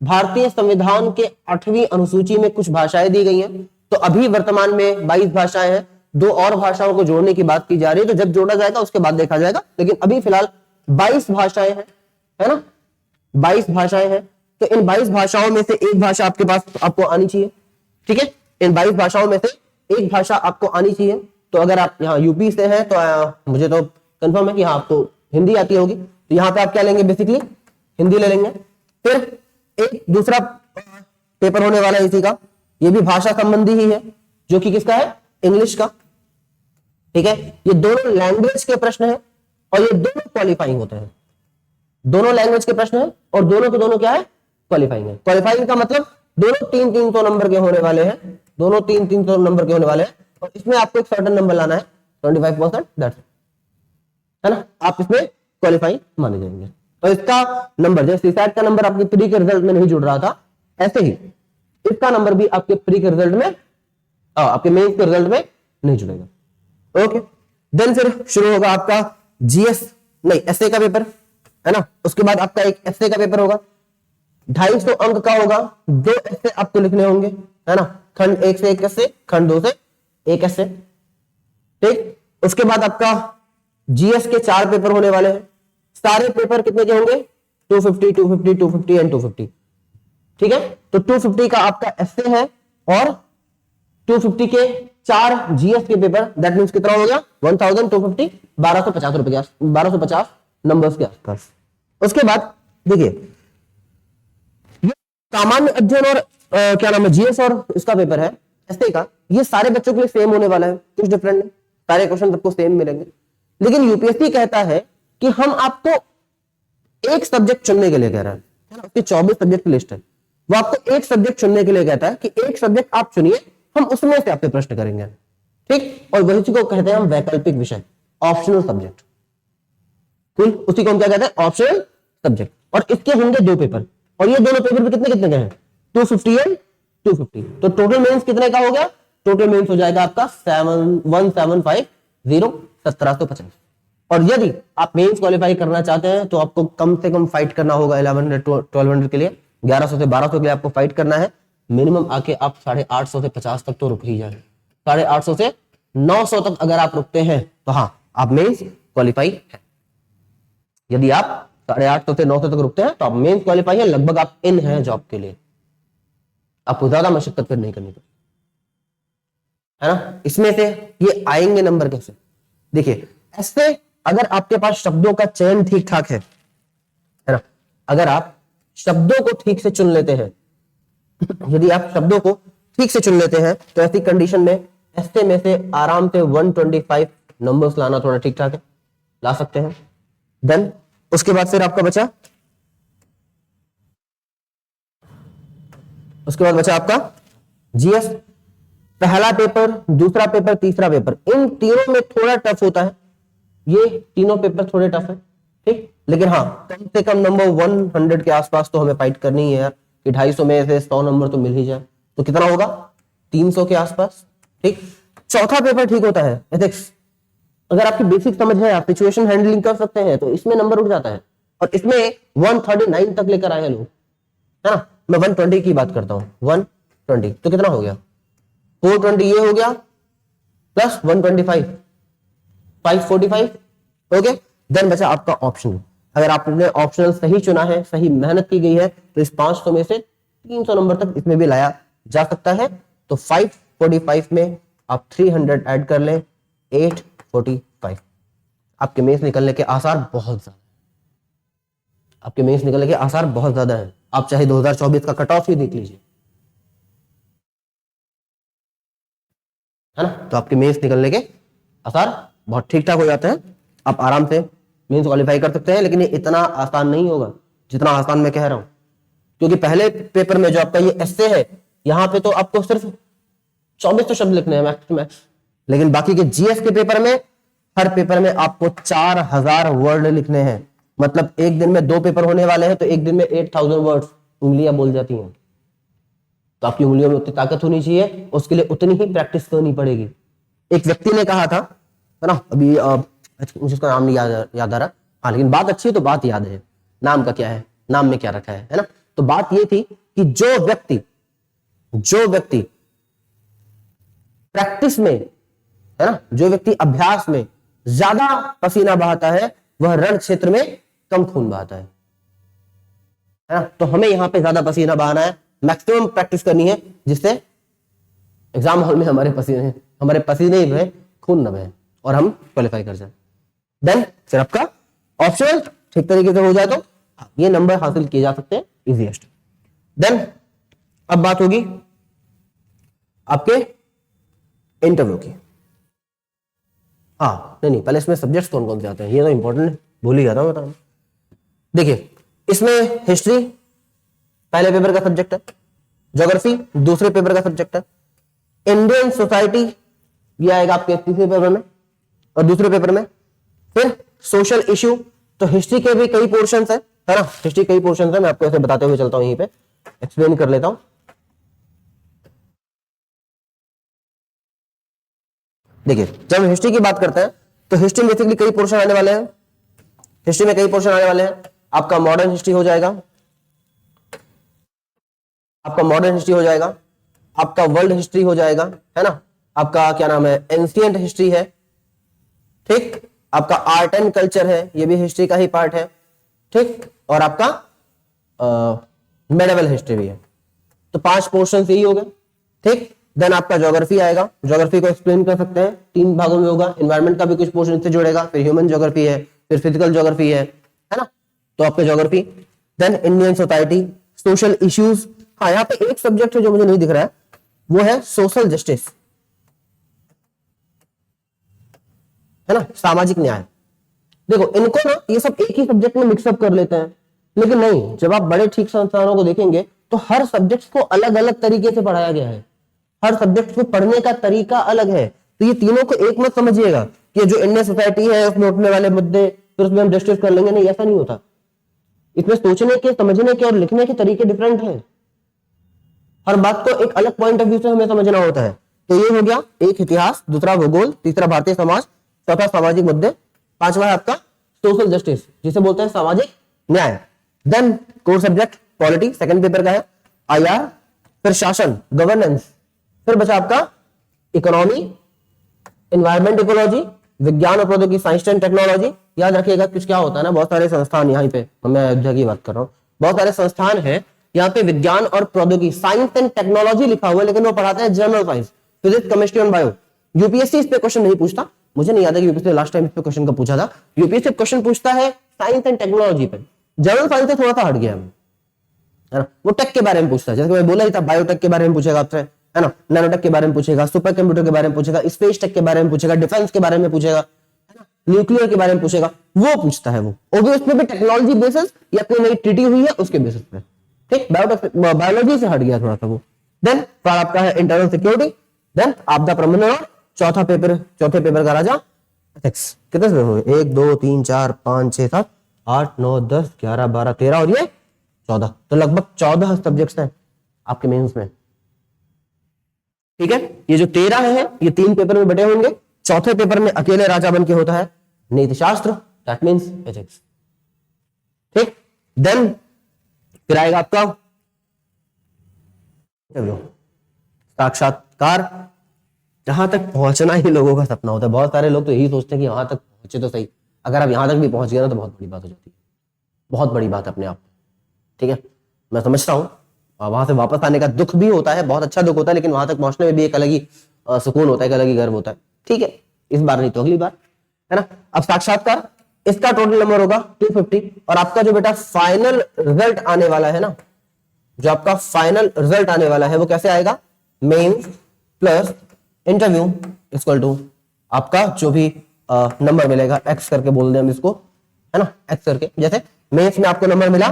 भारतीय संविधान के 8वीं अनुसूची में कुछ भाषाएं दी गई हैं, तो अभी वर्तमान में 22 भाषाएं हैं, 2 और भाषाओं को जोड़ने की बात की जा रही है, तो जब जोड़ा जाएगा उसके बाद देखा जाएगा, लेकिन अभी फिलहाल 22 भाषाएं हैं, है ना, 22 भाषाएं हैं। तो इन 22 भाषाओं में से एक भाषा आपके पास आपको आनी चाहिए, ठीक है, इन 22 भाषाओं में से एक भाषा आपको आनी चाहिए। तो अगर आप यहाँ यूपी से हैं तो मुझे तो कंफर्म है कि हाँ आपको हिंदी आती होगी, तो यहाँ पे आप क्या लेंगे, बेसिकली हिंदी ले लेंगे। फिर एक दूसरा पेपर होने वाला है इसी का, ये भी भाषा संबंधी ही है, जो कि किसका है, इंग्लिश का, ठीक है। ये दोनों लैंग्वेज के प्रश्न है और ये दोनों क्वालिफाइंग होते हैं, दोनों लैंग्वेज के प्रश्न है और दोनों के दोनों क्या है, क्वालिफाइंग है। क्वालिफाइंग का मतलब दोनों 300 नंबर के होने वाले हैं, दोनों 300 नंबर के होने वाले हैं, और इसमें आपको एक सर्टेन नंबर लाना है 25%, दैट्स, है ना, आप इसमें क्वालिफाइंग माने जाएंगे। तो इसका नंबर, जैसे सीसैट का नंबर आपके प्री के रिजल्ट में नहीं जुड़ रहा था, ऐसे ही इसका नंबर भी आपके प्री के रिजल्ट में, आपके मेंस के रिजल्ट में नहीं जुड़ेगा। ओके, देन फिर शुरू होगा आपका जीएस नहीं एसए का पेपर, है ना। उसके बाद आपका एक एसए का पेपर होगा, 250 अंक का होगा, 2 एसए आपको लिखने होंगे, है ना, खंड 1 से 1 एसए, खंड 2 से 1 एसए, ठीक। उसके बाद आपका जीएस के 4 पेपर होने वाले हैं। सारे पेपर कितने के होंगे? 250, 250, 250 एंड 250। ठीक है, तो 250 का आपका एसए है और 250 के 4 जीएस के पेपर, दैट मींस कितना हो गया? 1250, 1250 रुपए के 1250 नंबर्स के आसपास। उसके बाद देखिए, ये सामान्य अध्ययन और क्या नाम है, जीएस और इसका पेपर है एसए का, ये सारे बच्चों के लिए सेम होने वाला है, कुछ डिफरेंट नहीं, सारे क्वेश्चन सबको सेम मिलेंगे। लेकिन यूपीएससी कहता है कि हम आपको एक सब्जेक्ट चुनने के लिए कह रहा है ना, उसकी 24 सब्जेक्ट की लिस्ट है, वो आपको एक सब्जेक्ट चुनने के लिए कहता है कि एक सब्जेक्ट आप चुनिए, हम उसमें से आपसे प्रश्न करेंगे। ठीक, और वही चीज को कहते हैं हम वैकल्पिक विषय, ऑप्शनल सब्जेक्ट। कुल उसी को हम क्या कहते हैं? Optional subject. और इसके होंगे 2 पेपर, और ये दोनों पेपर भी कितने कितने के हैं? 250 एंड 250। तो टोटल मेंस कितने का हो गया? टोटल मेंस हो जाएगा आपका 1750, 1750। और यदि आप मेंस क्वालिफाई करना चाहते हैं तो आपको कम से कम फाइट करना होगा 1100 1200 के लिए, 1100 से 1200 के लिए आपको फाइट करना है। मिनिमम आके आप 850 से 50 तक तो रुक ही जाए, 850 से 900 तक अगर आप रुकते हैं तो हाँ, आप मेंस क्वालिफाई है। यदि आप 850 से 900 तक रुकते हैं तो आप मेंस क्वालिफाई है, लगभग आप इन हैं जॉब के लिए, आपको ज्यादा मशक्कत फिर नहीं करनी पड़ती है ना। इसमें से ये आएंगे नंबर कैसे? देखिए, ऐसे अगर आपके पास शब्दों का चयन ठीक ठाक है ना, अगर आप शब्दों को ठीक से चुन लेते हैं, यदि आप शब्दों को ठीक से चुन लेते हैं तो ऐसी कंडीशन में ऐसे में से आराम से 125 नंबर्स लाना थोड़ा ठीक ठाक है, ला सकते हैं। देन उसके बाद फिर आपका बचा, उसके बाद बचा आपका जीएस। पहला पेपर, दूसरा पेपर, तीसरा पेपर, इन तीनों में थोड़ा टफ होता है, ये तीनों पेपर थोड़े टफ है। ठीक, लेकिन हाँ, कम से कम नंबर 100 के आसपास तो हमें फाइट करनी है यार, कि 250 में से 100 नंबर तो मिल ही जाए, तो कितना होगा? 300 के आसपास। ठीक, चौथा पेपर ठीक होता है एथिक्स। अगर आपकी बेसिक समझ है, आप सिचुएशन हैंडलिंग कर सकते हैं, तो इसमें नंबर उठ जाता है, और इसमें 139 तक लेकर आए हैं लोग, है ना। मैं 120 की बात करता हूं, 120 तो कितना हो गया? 420 ये हो गया, प्लस 125, 545। ओके, देन बचा आपका ऑप्शनल। अगर आपने ऑप्शनल सही चुना है, सही मेहनत की गई है, तो इस 500 में से 300 नंबर तक इसमें भी लाया जा सकता है। तो 545 में आप 300 ऐड कर लें, 845। आपके मेंस निकलने के आसार बहुत ज्यादा, आपके मेंस निकलने के आसार बहुत ज्यादा है। आप चाहे 2024 का कट ऑफ ही देख लीजिए, है ना, तो आपके मेंस निकलने के आसार बहुत ठीक ठाक हो जाते हैं, आप आराम से मेंस क्वालिफाई कर सकते हैं। लेकिन ये इतना आसान नहीं होगा जितना आसान मैं कह रहा हूं, क्योंकि पहले पेपर में जो आपका ये एस्से है, यहां पे तो आपको सिर्फ 24 तो शब्द लिखने हैं मैक्स टू मैक्स, लेकिन बाकी के जीएस के पेपर में, हर पेपर में आपको 4000 वर्ड लिखने हैं। मतलब एक दिन में 2 पेपर होने वाले हैं, तो एक दिन में 8000 वर्ड्स उंगलियां बोल जाती हैं। तो आपकी उंगलियों में उतनी ताकत होनी चाहिए, उसके लिए उतनी ही प्रैक्टिस करनी पड़ेगी। एक व्यक्ति ने कहा था, है ना, अभी मुझे उसका नाम नहीं याद आ रहा, हाँ, लेकिन बात अच्छी है तो बात याद है। नाम का क्या है, नाम में क्या रखा है ना। तो बात ये थी कि जो व्यक्ति प्रैक्टिस में, है ना, जो व्यक्ति अभ्यास में ज्यादा पसीना बहाता है, वह रण क्षेत्र में कम खून बहाता है ना। तो हमें यहां पे ज्यादा पसीना बहाना है, मैक्सिमम प्रैक्टिस करनी है, जिससे एग्जाम हॉल में हमारे पसीने ही बहे, खून न बहे, और हम क्वालिफाई कर जाए। देन फिर आपका ऑप्शनल ठीक तरीके से हो जाए तो ये नंबर हासिल किए जा सकते हैं इजीएस्ट। देन अब बात होगी आपके इंटरव्यू की। हाँ, नहीं पहले इसमें सब्जेक्ट्स कौन कौन से आते हैं, ये तो इंपॉर्टेंट है, भूल ही गया था मैं बताना। देखिए, इसमें हिस्ट्री पहले पेपर का सब्जेक्ट है, ज्योग्राफी दूसरे पेपर का सब्जेक्ट है, इंडियन सोसाइटी ये आएगा आपके तीसरे पेपर में और दूसरे पेपर में, फिर सोशल इश्यू। तो हिस्ट्री के भी कई पोर्शंस है ना, हिस्ट्री कई पोर्शंस है, मैं आपको ऐसे बताते हुए चलता हूं, यहीं पे एक्सप्लेन कर लेता हूं। देखिए, जब हम हिस्ट्री की बात करते हैं तो हिस्ट्री में बेसिकली कई पोर्शन आने वाले हैं, हिस्ट्री में कई पोर्शन आने वाले हैं। आपका मॉडर्न हिस्ट्री हो जाएगा, आपका मॉडर्न हिस्ट्री हो जाएगा, आपका वर्ल्ड हिस्ट्री हो जाएगा, है ना, आपका क्या नाम है, एंशिएंट हिस्ट्री है, ठीक, आपका आर्ट एंड कल्चर है, ये भी हिस्ट्री का ही पार्ट है, ठीक, और आपका मेडिवल हिस्ट्री भी है। तो 5 पोर्शन यही हो गए, ठीक। देन आपका ज्योग्राफी आएगा, ज्योग्राफी को एक्सप्लेन कर सकते हैं 3 भागों में होगा, एनवायरमेंट का भी कुछ पोर्शन इससे जुड़ेगा, फिर ह्यूमन ज्योग्राफी है, फिर फिजिकल ज्योग्राफी है ना। तो आपका geography, then Indian society, social issues. हाँ, यहाँ पे एक सब्जेक्ट है जो मुझे नहीं दिख रहा है, वो है सोशल जस्टिस, है ना, सामाजिक न्याय। देखो इनको ना ये सब एक ही सब्जेक्ट में मिक्सअप कर लेते हैं, लेकिन नहीं, जब आप बड़े ठीक संस्थानों को देखेंगे तो हर सब्जेक्ट को अलग अलग तरीके से पढ़ाया गया है, हर सब्जेक्ट को पढ़ने का तरीका अलग है। तो ये तीनों को एक मत समझिएगा कि जो इंडियन सोसाइटी है उसमें उठने वाले मुद्दे फिर उसमें हम जस्टिस कर लेंगे, नहीं, ऐसा नहीं होता। इसमें सोचने के, समझने के और लिखने के तरीके डिफरेंट हैं। हर बात को एक अलग पॉइंट ऑफ व्यू से हमें समझना होता है। तो ये हो गया, एक इतिहास, दूसरा भूगोल, तीसरा भारतीय समाज, चौथा सामाजिक मुद्दे, पांचवा है आपका सोशल जस्टिस, जिसे बोलते हैं सामाजिक न्याय। Then core subject polity, second paper का है, IR, फिर शासन, गवर्नेंस, फिर बचा आपका इकोनॉमी, एनवायरमेंट इकोलॉजी, विज्ञान और प्रौद्योगिकी, साइंस एंड टेक्नोलॉजी। याद रखिएगा कुछ क्या होता है ना, बहुत सारे संस्थान, यहाँ पे मैं अयोध्या की बात कर रहा हूँ, बहुत सारे संस्थान है यहाँ पे विज्ञान और प्रौद्योगिकी, साइंस एंड टेक्नोलॉजी लिखा हुआ है, लेकिन वो पढ़ाते हैं जनरल साइंस, फिजिक्स, केमिस्ट्री और बायो। यूपीएससी इस पे क्वेश्चन नहीं पूछता, मुझे नहीं याद है कि यूपीएससी लास्ट टाइम इस पे क्वेश्चन का पूछा था। यूपीएससी क्वेश्चन पूछता है साइंस एंड टेक्नोलॉजी पे, जनरल साइंस से थोड़ा सा हट गया है ना, वो टेक के बारे में पूछता है, जैसे मैं बोला ही था, बायोटेक के बारे में पूछेगा आपसे, है ना, नैनोटेक के बारे में पूछेगा, सुपर कंप्यूटर के बारे में पूछेगा, स्पेस टेक के बारे में पूछेगा, डिफेंस के बारे में पूछेगा, है ना, न्यूक्लियर के बारे में पूछेगा, वो पूछता है वो भी उसमें भी टेक्नोलॉजी बेसिस या कोई नई ट्रीटी हुई है उसके बेसिस पे, ठीक। बायोलॉजी से हट गया थोड़ा सा वो। देन फिर आपका है इंटरनल सिक्योरिटी, देन आपदा प्रबंधन, और चौथे पेपर का राजा एथिक्स। कितने से हुए, 1 2 3 4 5 6 7 8 9 10 11 12 13 और ये 14, तो लगभग 14 सब्जेक्ट्स हैं आपके मेंस में, ठीक है। ये जो 13 है ये 3 पेपर में बटे होंगे, चौथे पेपर में अकेले राजा बन के होता है नीति शास्त्र, दैट मींस एथिक्स, ठीक। देन फिर आएगा आपका साक्षात्कार, जहां तक पहुंचना ही लोगों का सपना होता है। बहुत सारे लोग तो यही सोचते हैं कि यहां तक पहुंचे तो सही, अगर आप यहां तक भी पहुंच गए ना तो बहुत बड़ी बात हो जाती है, बहुत बड़ी बात अपने आप, ठीक है। मैं समझता हूं वहां से वापस आने का दुख भी होता है, बहुत अच्छा दुख होता है, लेकिन वहां तक पहुंचने में भी एक अलग ही सुकून होता है, एक अलग ही गर्व होता है, ठीक है। इस बार नहीं तो अगली बार, है ना। अब साक्षात्कार, इसका टोटल नंबर होगा 250, और आपका जो बेटा फाइनल रिजल्ट आने वाला है ना, जो आपका फाइनल रिजल्ट आने वाला है वो कैसे आएगा, mains plus interview equal to आपका जो भी नंबर मिलेगा, एक्स करके बोल दें हम इसको, है ना, एक्स करके। जैसे मेंस में आपको नंबर मिला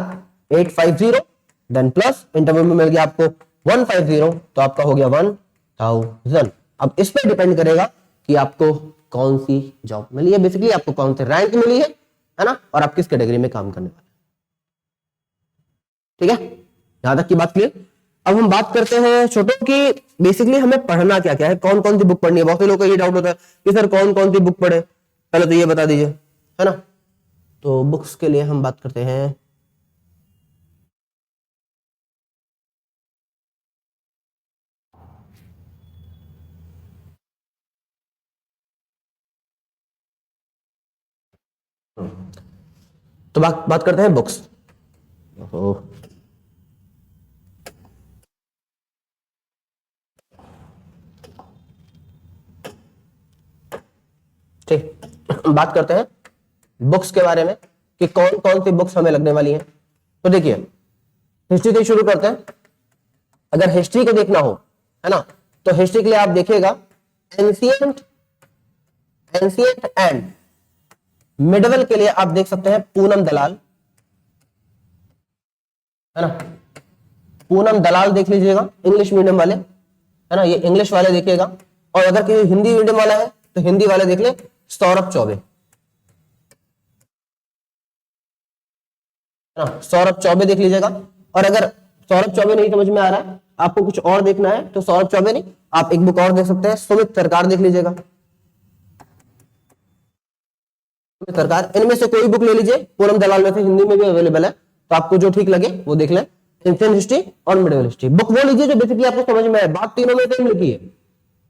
850, देन प्लस इंटरव्यू में मिल गया आपको 150, तो आपका हो गया 1000। अब इस पर डिपेंड करेगा कि आपको कौन सी जॉब मिली है, बेसिकली आपको कौन सी रैंक मिली है ना, और आप किस कैटेगरी में काम करने वाले, ठीक है। यहां तक की बात क्लियर। अब हम बात करते हैं छोटों की, बेसिकली हमें पढ़ना क्या क्या है, कौन कौन सी बुक पढ़नी है। बहुत से लोगों को ये डाउट होता है कि सर कौन कौन सी बुक पढ़े, पहले तो ये बता दीजिए, है ना। तो बुक्स के लिए हम बात करते हैं, तो बात करते हैं बुक्स। ठीक, बात करते हैं बुक्स के बारे में कि कौन कौन सी बुक्स हमें लगने वाली हैं। तो देखिए हिस्ट्री से शुरू करते हैं। अगर हिस्ट्री को देखना हो, है ना, तो हिस्ट्री के लिए आप देखिएगा एंशिएंट एंड मिडवल के लिए आप देख सकते हैं पूनम दलाल, है ना, पूनम दलाल देख लीजिएगा, इंग्लिश मीडियम वाले, है ना, ये इंग्लिश वाले देखिएगा। और अगर कोई हिंदी मीडियम वाला है तो हिंदी वाले देख ले सौरभ चौबे, है ना, सौरभ चौबे देख लीजिएगा। और अगर सौरभ चौबे नहीं समझ में आ रहा है, आपको कुछ और देखना है, तो सौरभ चौबे नहीं, आप एक बुक और देख सकते हैं, सुमित सरकार देख लीजिएगा, सुमित सरकार। इनमें से कोई बुक ले लीजिए, पूनम दलाल में से हिंदी में भी अवेलेबल है, तो आपको जो ठीक लगे वो देख लें। एंशिएंट हिस्ट्री और मिडिवल हिस्ट्री बुक वो लीजिए जो बेसिकली आपको समझ में है, बात तीनों में सेम लिखी है,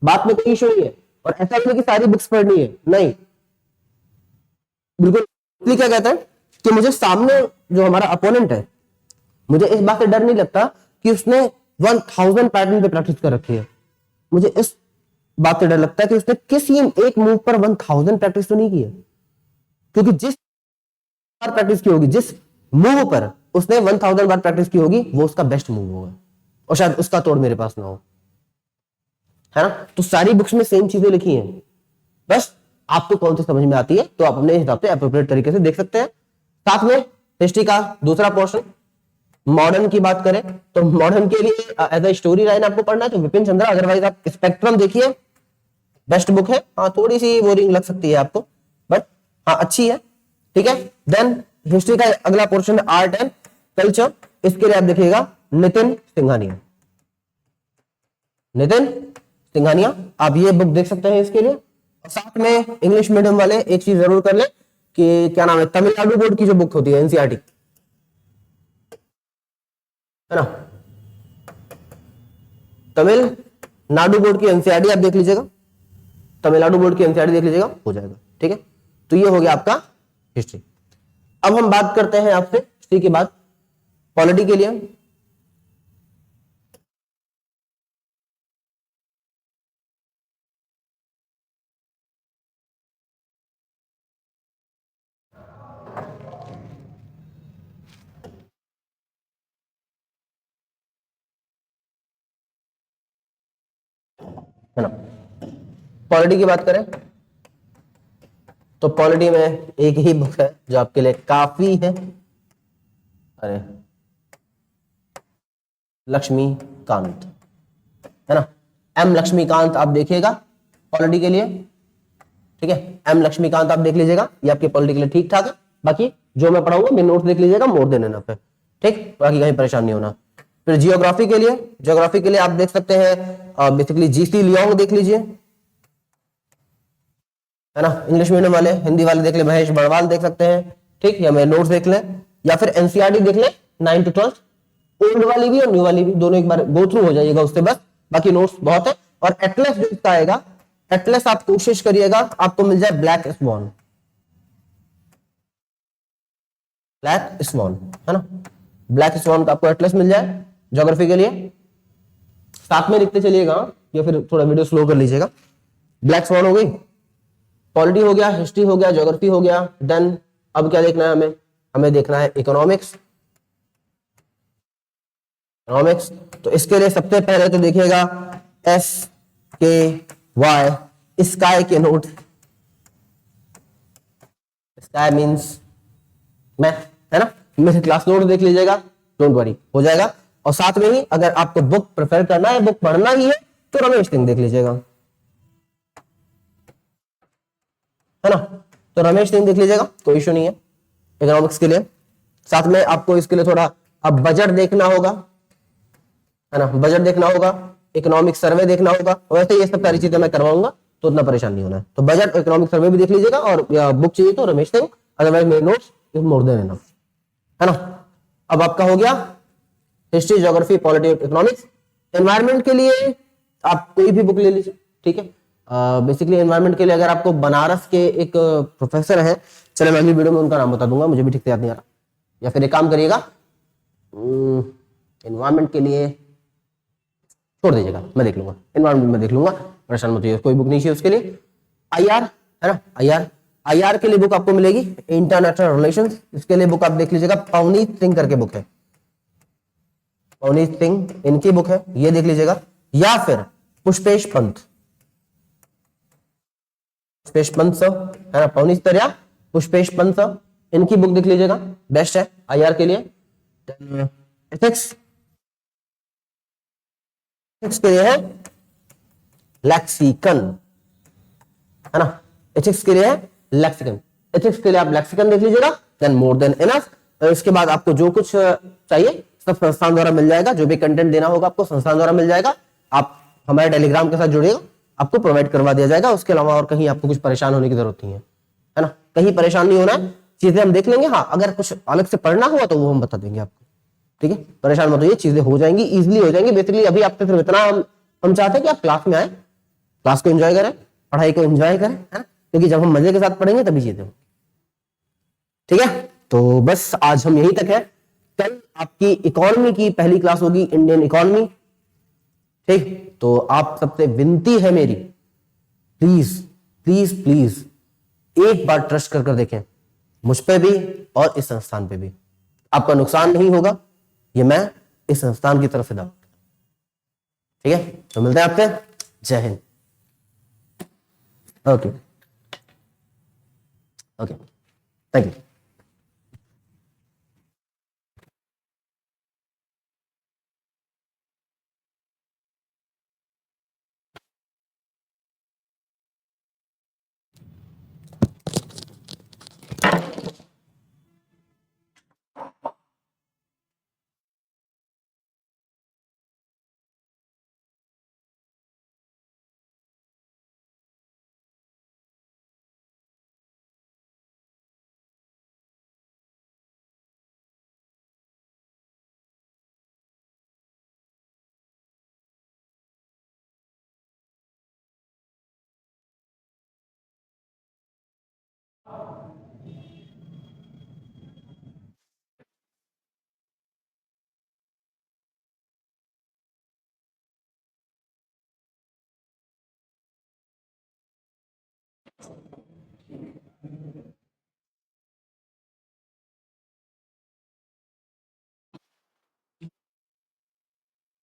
बात में कोई इशू नहीं है। और ऐसा नहीं कि सारी बुक्स पढ़नी है, नहीं, बिल्कुल। इसलिए क्या कहता है कि मुझे सामने जो हमारा अपोनेंट है, मुझे इस बात से डर नहीं लगता कि उसने 1000 पैटर्न पे प्रैक्टिस कर रखी है, मुझे इस बात से डर लगता है कि उसने किसी एक मूव पर 1000 प्रैक्टिस तो नहीं की है। क्योंकि जिस बार प्रैक्टिस की होगी, जिस मूव पर उसने 1000 बार प्रैक्टिस की होगी, वो उसका बेस्ट मूव होगा और शायद उसका तोड़ मेरे पास ना हो, है ना। तो सारी बुक्स में सेम चीजें लिखी हैं, बस आपको कौन सी समझ में आती है तो आप अपने हिसाब से अप्रोप्रिएट तरीके से देख सकते हैं। साथ में हिस्ट्री का दूसरा पोर्शन, मॉडर्न की बात करें तो मॉडर्न के लिए एज ए स्टोरी लाइन आपको पढ़ना है तो विपिन चंद्रा, अदरवाइज आप स्पेक्ट्रम देखिए, बेस्ट बुक है। हाँ, थोड़ी सी बोरिंग लग सकती है आपको, बट हाँ अच्छी है, ठीक है। देन हिस्ट्री का अगला पोर्शन है आर्ट एंड कल्चर, इसके लिए आप देखिएगा नितिन सिंघानिया। नितिन सिंघानिया, आप ये बुक देख सकते हैं इसके लिए। और साथ में इंग्लिश मीडियम वाले एक चीज जरूर कर ले कि क्या नाम है, तमिलनाडु बोर्ड की जो बुक होती है एनसीईआरटी, है ना, तमिलनाडु बोर्ड की एनसीईआरटी आप देख लीजिएगा, तमिलनाडु बोर्ड की एनसीईआरटी देख लीजिएगा, हो जाएगा, ठीक है। तो ये हो गया आपका हिस्ट्री। अब हम बात करते हैं आपसे हिस्ट्री के बाद पॉलिटी के लिए। है ना, पॉलिटी की बात करें तो पॉलिटी में एक ही बुक है जो आपके लिए काफी है, अरे लक्ष्मीकांत, है ना, एम लक्ष्मीकांत आप देखिएगा पॉलिटी के लिए, ठीक है। एम लक्ष्मीकांत आप देख लीजिएगा, ये आपके पॉलिटी के लिए ठीक ठाक है। बाकी जो मैं पढ़ाऊंगा मेरे नोट्स देख लीजिएगा, मोर देन इनफ है, ठीक, बाकी कहीं परेशान नहीं होना। फिर जियोग्राफी के लिए, जियोग्राफी के लिए आप देख सकते हैं बेसिकली जीसी लियोंग देख लीजिए, है ना। इंग्लिश मीडियम वाले, हिंदी वाले देख ले महेश बड़वाल देख सकते हैं, ठीक, या मेरे नोट्स देख लें, या फिर एनसीईआरटी देख ले 9 to 12, ओल्ड वाली भी और न्यू वाली भी, दोनों एक बार गो थ्रू हो जाइएगा उससे, बस बाकी नोट्स बहुत है। और एटलस जो इसका आएगा, एटलस आप कोशिश करिएगा आपको मिल जाए ब्लैक स्वॉन, ब्लैक स्वॉन, है ना, ब्लैक स्वॉन का आपको एटलस मिल जाए ज्योग्राफी के लिए। साथ में लिखते चलिएगा या फिर थोड़ा वीडियो स्लो कर लीजिएगा। ब्लैक स्वॉन हो गई, पॉलिटी हो गया, हिस्ट्री हो गया, ज्योग्राफी हो गया, डन। अब क्या देखना है हमें, हमें देखना है इकोनॉमिक्स। इकोनॉमिक्स तो इसके लिए सबसे पहले तो देखिएगा SKY, स्काई के नोट, स्काई मींस मैथ, है ना, मेरे क्लास नोट देख लीजिएगा, डोंट वरी, हो जाएगा। और साथ में ही अगर आपको बुक प्रेफर करना है, बुक पढ़ना ही है, तो रमेश सिंह देख लीजिएगा, है ना, तो रमेश सिंह देख लीजिएगा, कोई इशू नहीं है इकोनॉमिक्स के लिए। साथ में आपको इसके लिए थोड़ा अब बजट देखना होगा, है ना, बजट देखना होगा, इकोनॉमिक सर्वे देखना होगा। वैसे ये सब सारी चीजें मैं करवाऊंगा तो उतना परेशान नहीं होना है। तो बजट, इकोनॉमिक सर्वे भी देख लीजिएगा, और बुक चाहिए तो रमेश सिंह, अदरवाइज मेरे notes is more than enough, है ना। अब आपका हो गया history, geography, polity, economics. Environment के लिए आप कोई भी बुक ले लीजिए, ठीक है। बेसिकली एनवायरमेंट के लिए अगर आपको बनारस के एक प्रोफेसर है, चले मैं अगली वीडियो में उनका नाम बता दूंगा, मुझे भी ठीक से याद नहीं आ रहा, या फिर एक काम करिएगा एनवायरमेंट के लिए छोड़ दीजिएगा, मैं देख लूंगा, एनवायरमेंट में देख लूंगा, परेशान मत होइए, कोई बुक नहीं चाहिए उसके लिए। आईआर, है ना, आईआर के लिए बुक आपको मिलेगी इंटरनेशनल रिलेशंस, इसके लिए बुक आप देख लीजिएगा, पवनीत सिंह करके बुक है, पवनीत सिंह इनकी बुक है, ये देख लीजिएगा। या फिर पुष्पेश पंत, पुष्पेश पंत सर, है ना, पवनीत सर या पुष्पेश पंत सर, इनकी बुक देख लीजिएगा, बेस्ट है आईआर के लिए। एथिक्स, एथिक्स के लिए है लेक्सिकन, है ना, एथिक्स के लिए है लेक्सिकन, एथिक्स के लिए आप लेक्सिकन देख लीजिएगा, देन मोर देन इनफ। इसके बाद आपको जो कुछ चाहिए सब संस्थान द्वारा मिल जाएगा, जो भी कंटेंट देना होगा आपको संस्थान द्वारा मिल जाएगा। आप हमारे टेलीग्राम के साथ जुड़िएगा, आपको प्रोवाइड करवा दिया जाएगा, उसके अलावा और कहीं आपको कुछ परेशान होने की जरूरत नहीं है ना, कहीं परेशान नहीं होना है, चीजें हम देख लेंगे। हाँ, अगर कुछ अलग से पढ़ना हुआ तो वो हम बता देंगे आपको, ठीक है, परेशान मत होइए, चीजें हो जाएंगी, इजीली हो जाएंगी। बेसिकली अभी आपसे सिर्फ इतना हम चाहते हैं कि आप क्लास में आए, क्लास को एंजॉय करें, पढ़ाई को एंजॉय करें, है ना, क्योंकि जब हम मजे के साथ पढ़ेंगे तभी चीजें होंगी। ठीक है, तो बस आज हम यहीं तक है। कल आपकी इकोनॉमी की पहली क्लास होगी, इंडियन इकोनॉमी। ठीक, तो आप सबसे विनती है मेरी, प्लीज प्लीज प्लीज एक बार ट्रस्ट कर देखें, मुझ पे भी और इस संस्थान पे भी। आपका नुकसान नहीं होगा, ये मैं इस संस्थान की तरफ से दावा। ठीक है, तो मिलते हैं आपसे। जय Hind. Okay okay, thank you.